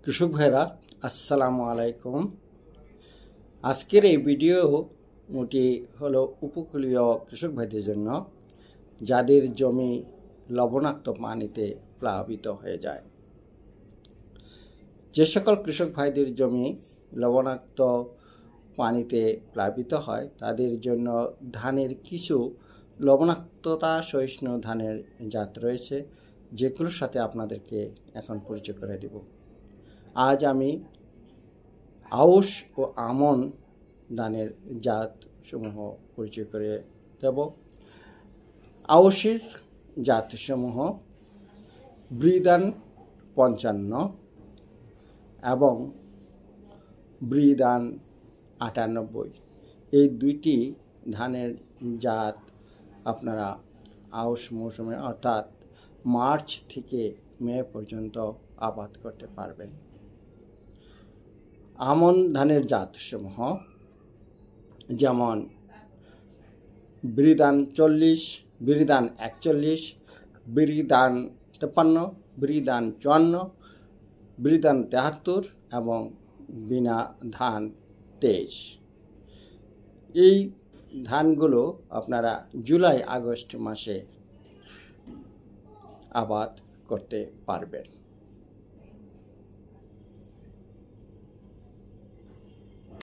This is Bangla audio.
কৃষক ভাইরা আসসালামু আলাইকুম। আজকের এই ভিডিওটি হলো উপকূলীয় কৃষক ভাইদের জন্য যাদের জমি লবণাক্ত পানিতে প্লাবিত হয়ে যায়। যে সকল কৃষক ভাইদের জমি লবণাক্ত পানিতে প্লাবিত হয় তাদের জন্য ধানের কিছু লবণাক্ততা সহিষ্ণু ধানের জাত রয়েছে, যেগুলোর সাথে আপনাদেরকে এখন পরিচয় করে দেব। আজ আমি আউশ ও আমন ধানের জাতসমূহ পরিচয় করে দেব। আউশের জাতসমূহ বৃদান 55 এবং বৃদান 98। এই দুইটি ধানের জাত আপনারা আউশ মৌসুমে অর্থাৎ মার্চ থেকে মে পর্যন্ত আবাদ করতে পারবেন। আমন ধানের জাতসমূহ যেমন বৃদান 40, বৃদান 41, বৃদান 53, বৃদান 54, বৃদান 73 এবং বিনা ধান 23। এই ধানগুলো আপনারা জুলাই আগস্ট মাসে আবাদ করতে পারবেন।